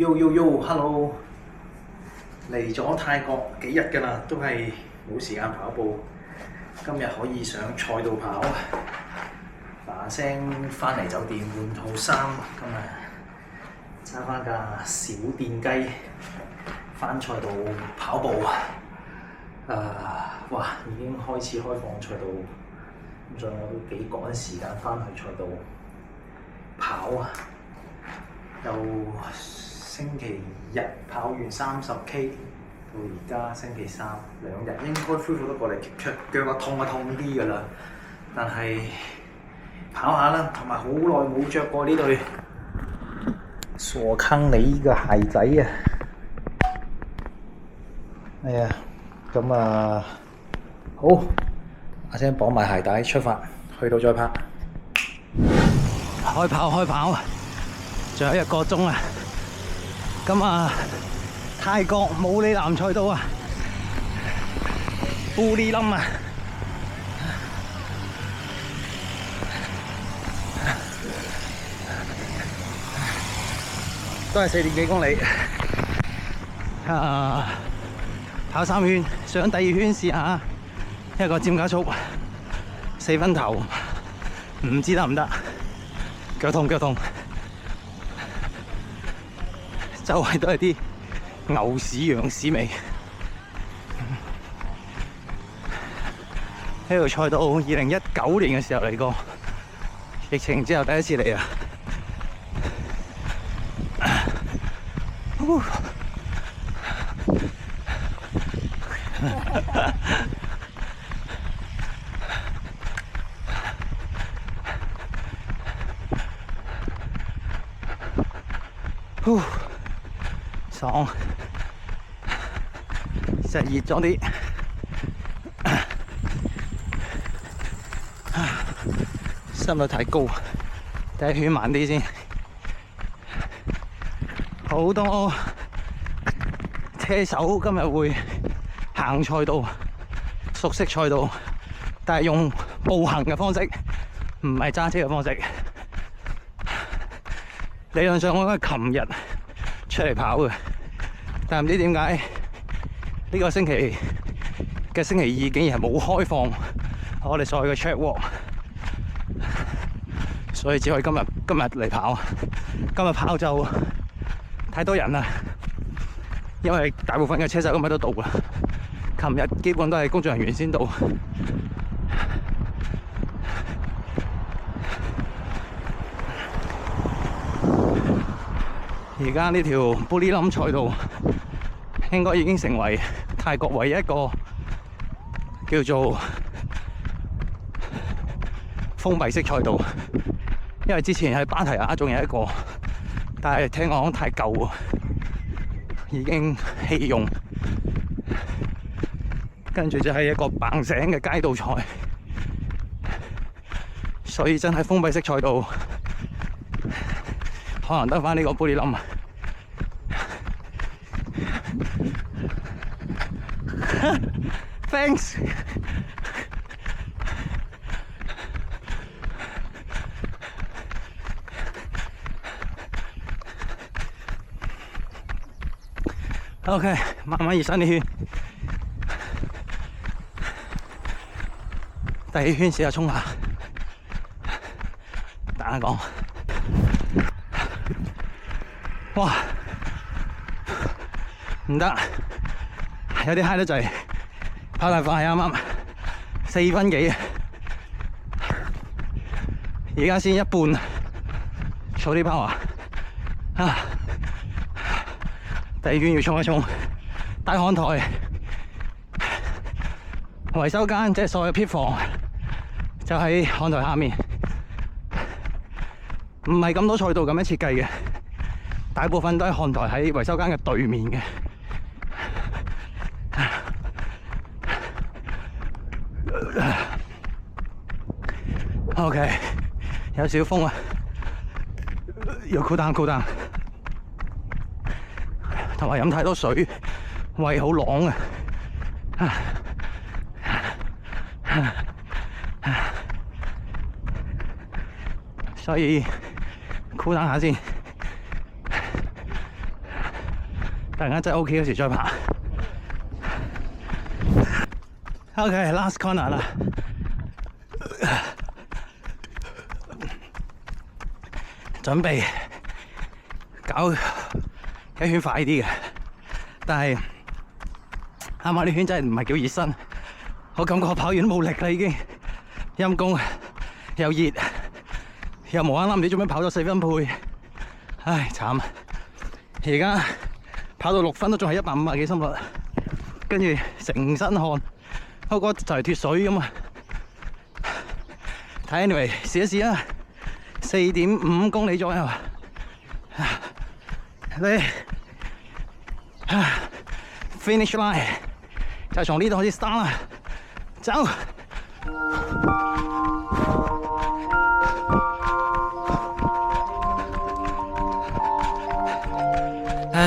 Hello， 嚟咗泰國幾日㗎啦，都係冇時間跑步。今日可以上賽道跑，嗱聲翻嚟酒店換套衫，今日揸翻架小電雞翻賽道跑步。哇！已經開始開放賽道，咁所以我都幾趕時間翻去賽道跑啊！由星期日跑完30K， 到而家星期三2日，應該恢復得過嚟，腳啊痛啲㗎啦。但係跑下啦，同埋好耐冇着過呢對傻坑你嘅鞋仔啊！哎呀，咁啊好，阿聲綁埋鞋帶出發，去到再拍。開跑，仲有1個鐘啊！咁啊，泰國武里南賽道啊，布里冧啊，都係4點幾公里。跑3圈，上第2圈試下一個尖加速4分頭，唔知得唔得？腳痛，周圍都係啲牛屎羊屎味。呢條賽道2019年嘅時候嚟過，疫情之後第一次嚟啊！爽，實熱咗啲，心率太高，第1圈慢啲先。好多車手今日會行賽道，熟悉賽道，但係用步行嘅方式，唔係揸車嘅方式。理論上我應該琴日出嚟跑嘅，但係唔知點解呢個星期嘅星期2竟然係冇開放我哋所謂嘅 track walk， 所以只可以今日嚟跑。今日跑就太多人啦，因為大部分嘅車手今日都到啦，琴日基本都係工作人員先到。而家呢條布里冧賽道應該已經成為泰國唯一一個叫做封閉式賽道，因為之前喺芭提雅仲有一個，但係聽講太舊啊，已經棄用。跟住就係一個棒醒嘅街道賽，所以真係封閉式賽道，可能得返呢個布里冧啊！Thanks。OK， 慢慢熱身呢圈，第2圈試下衝下，大家講。哇，唔得，有啲嗨得滯，跑太快啱啱4分幾，而家先1半，早啲跑啊！第2圈要衝一衝，大看台維修間，即係所謂 pit 房，就喺看台下面，唔係咁多賽道咁樣設計嘅。大部分都係看台喺維修間嘅對面嘅。OK， 有少風啊，要 cool down， 同埋飲太多水，胃好啷啊！所以 cool down 下先。突然間真係 OK 嗰時再跑。OK，last corner 啦。準備搞一圈快啲嘅，但係啱啱呢圈真係唔係叫熱身，我感覺我跑完都冇力啦已經，陰公又熱又無啦啦唔知做咩跑咗4分配，唉慘！而家跑到6分都仲係150幾心率，跟住成身汗，我覺得就係脫水咁啊！睇 anyway 試一試啦。4.5公里左右，你 finish line 就從呢度開始 start 啦，走！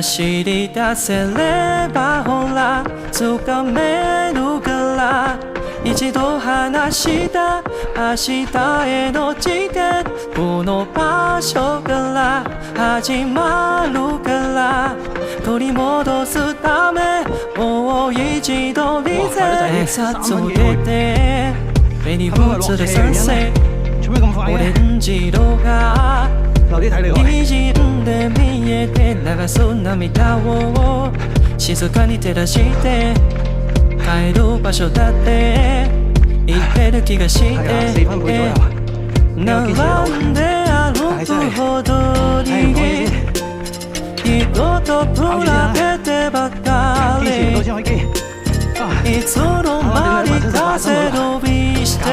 走り出せればほらつかめるから一度話した明日へのチケットこの場所から始まるから取り戻すためもう一度リセット札を入れて目に映るサンセオレンジ色が滲んで見えて流す涙を静かに照らして帰る場所だって言ってる気がして並んで歩くほどに人と比べてばかりいつの間にか背伸びして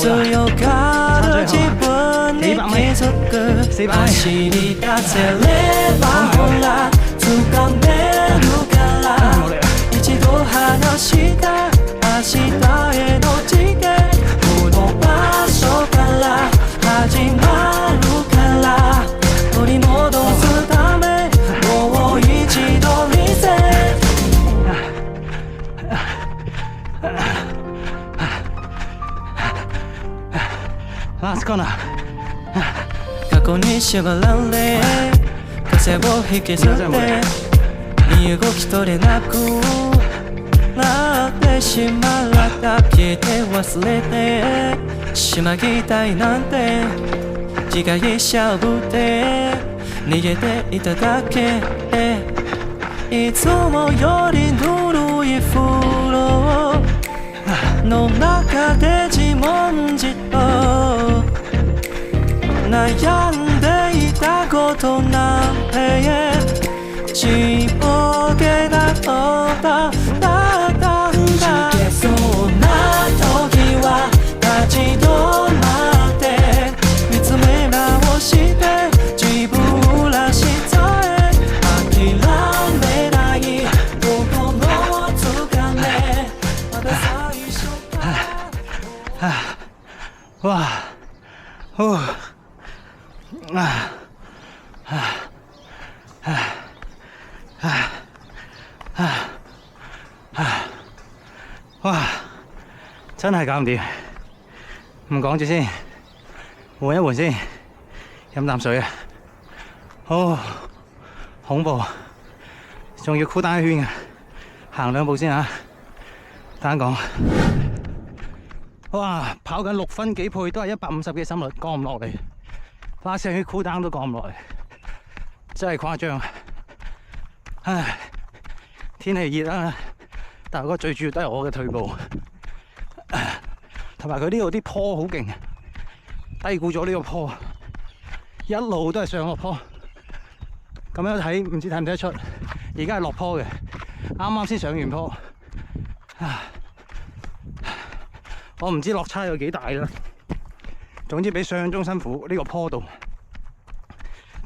強がる自分に気づく走り出せればほら掴めるから一度話した明日へのチケットこの場所から始まるから取り戻すためもう一度リセットLast corner 過去に縛られ風を引きずって身動き取れなくなってしまった消えて忘れてしまいたいなんて自害しちゃうって逃げていただけいつもよりぬるい風呂の中で自問自答悩んでいたことなんてちぼけなのだったんだそんな時は立ち止まって見つめ直して自分らしさへ諦めない心のつかめまだ最初からわお哇！真係搞唔掂，唔講住先，換一換先，飲啖水啊！好恐怖，仲要箍單一圈嘅，行2步先啊！單講，哇！跑緊6分幾配都係150嘅心率，降唔落嚟，last圈箍單都降唔落嚟，真係誇張。唉，天氣熱啦。但係個最主要都係我嘅退步，同埋佢呢度啲坡好勁，低估咗呢個坡，一路都係上落坡。咁樣睇唔知睇唔睇得出，而家係落坡嘅，啱啱先上完坡。我唔知落差有幾大啦，總之比想象中辛苦呢個坡度。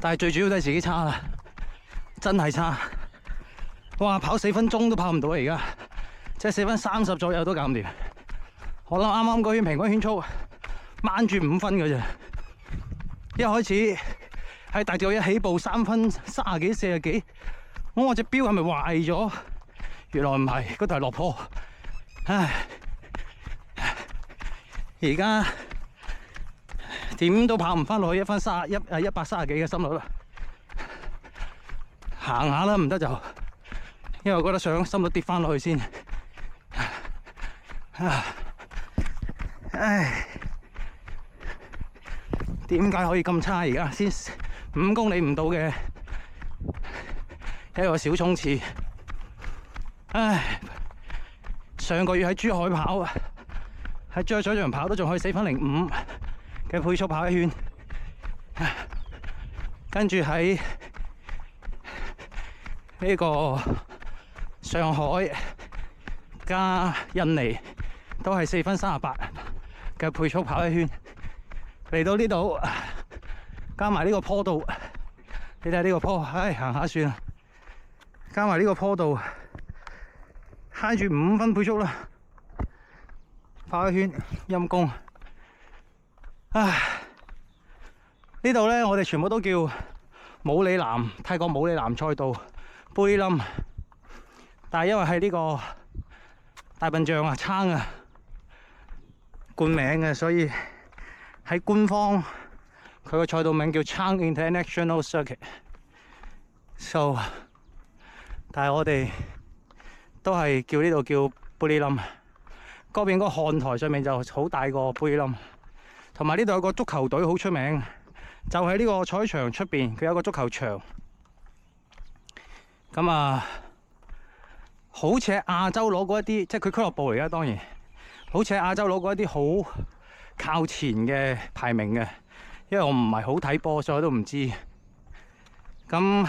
但係最主要都係自己差啦，真係差。哇！跑4分鐘都跑唔到啊！而家即係4分30左右都搞唔掂。我諗啱啱嗰圈平均圈速掹住5分嘅啫。一開始喺大隊一起步3分30幾40幾，我隻錶係咪壞咗？原來唔係，嗰度係落坡。唉，而家點都跑唔翻落去1分130幾嘅心率啦。行下啦，唔得就，因為我覺得想心都跌翻落去先。唉，點解可以咁差？而家先5公里唔到嘅一個小衝刺。唉，上個月喺珠海跑啊，喺珠海水上跑都仲可以4分05嘅配速跑一圈，跟住喺呢個上海加印尼都係4分38嘅配速跑一圈，嚟到呢度加埋呢個坡度，你睇呢個坡，唉，行下算啦，加埋呢個坡度，揩住5分配速啦，跑一圈陰功。唉，呢度呢，我哋全部都叫武里南，泰國武里南賽道杯冧，但係因為係呢個大笨象啊撐啊冠名嘅，所以喺官方佢個賽道名叫 Chang International Circuit。So， 但係我哋都係叫呢度叫杯冧。嗰邊嗰個看台上面就好大個杯冧，同埋呢度有個足球隊好出名，就喺呢個賽場出邊，佢有個足球場。咁啊，好似喺亞洲攞過一啲，即係佢俱樂部嚟㗎，當然，好似喺亞洲攞過一啲好靠前嘅排名嘅，因為我唔係好睇波，所以我都唔知。咁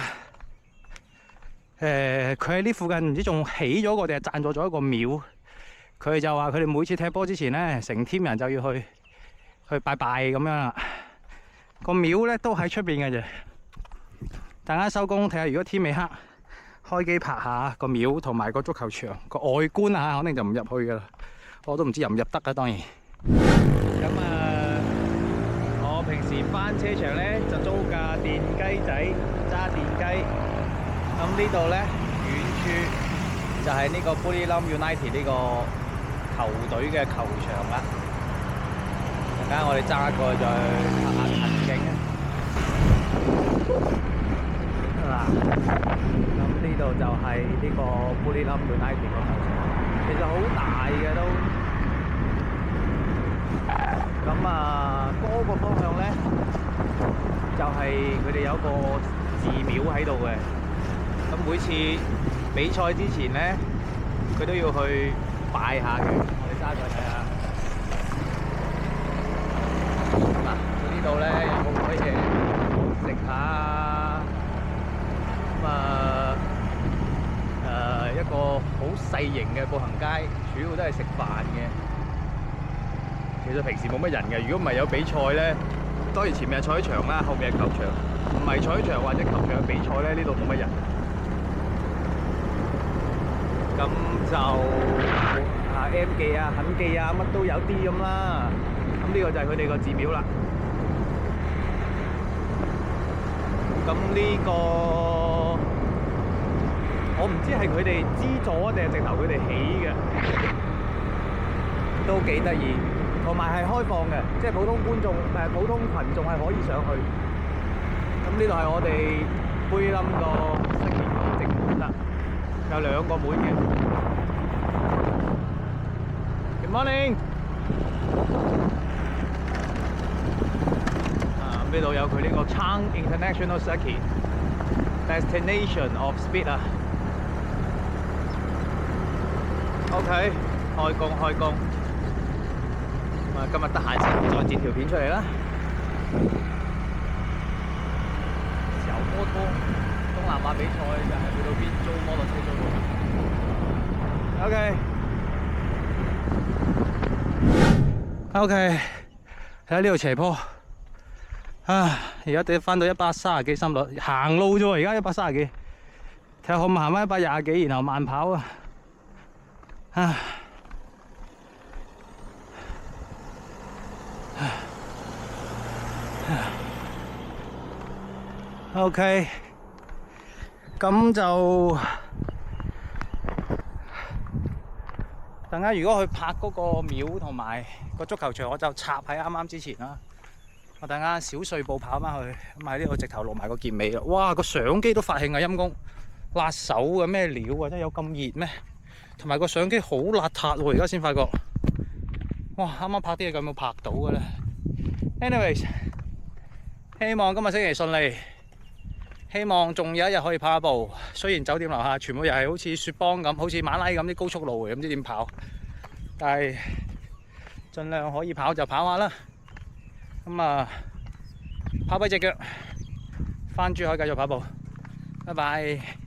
佢喺呢附近唔知仲起咗個定係贊助咗一個廟，佢就話佢哋每次踢波之前呢，成 team 人就要去拜拜咁樣啦。個廟呢都喺出邊嘅啫，大家收工睇下，如果天未黑，開機拍下個廟同埋個足球場個外觀啊，肯定就唔入去噶啦。我都唔知入唔入得啊，當然。咁我平時返車場咧就租架電雞仔揸電雞。咁呢度咧遠處就係呢個 Buriram United 呢個球隊嘅球場啦。陣間我哋揸過去再拍下近景啊！咁呢度就係呢個 Buriram United 個球場，其實好大嘅都。咁嗰個方向咧就係佢哋有個寺廟喺度嘅。咁每次比賽之前咧，佢都要去拜下嘅。我哋揸過去睇下。嗱，呢度咧有好多嘢食下。一個好細型嘅步行街，主要都係食飯嘅。其實平時冇乜人嘅，如果唔係有比賽咧，當然前面係賽場啦，後面係球場。唔係賽場或者球場嘅比賽咧，呢度冇乜人。咁就M 記啊、肯記啊，乜都有啲咁啦。咁呢個就係佢哋個寺廟啦。咁呢個我唔知係佢哋資助啊，定係直頭佢哋起嘅，都幾得意。同埋係開放嘅，即係普通觀眾、普通群眾係可以上去。咁呢度係我哋杯冧個新年正門啦，有2個門嘅。Good morning。呢度有佢呢個 Chang International Circuit Destination of Speed 啊。OK， 開工。今日得閒時再剪條片出嚟啦。小摩托東南亞比賽就係去到邊租摩托車租。OK， 睇下呢度斜坡。而家得翻到130幾心率，行路啫喎，而家130幾。睇下可唔可行翻120幾，然後慢跑啊。OK， 咁就等間如果去拍嗰個廟同埋個足球場，我就插喺啱啱之前啦。我等間小碎步跑翻去，咁喺呢度直頭落埋個結尾啦。哇！個相機都發興啊，陰公辣手嘅咩料啊？真係有咁熱咩？同埋個相機好邋遢喎，而家先發覺。哇！啱啱拍啲嘢有冇拍到嘅咧 ？Anyways， 希望今日星期順利，希望仲有一日可以跑一步。雖然酒店樓下全部又係好似雪邦咁，好似馬拉咁啲高速路嘅，唔知點跑，但係盡量可以跑就跑下啦。咁啊，跑跛隻腳，返珠海繼續跑步。拜拜。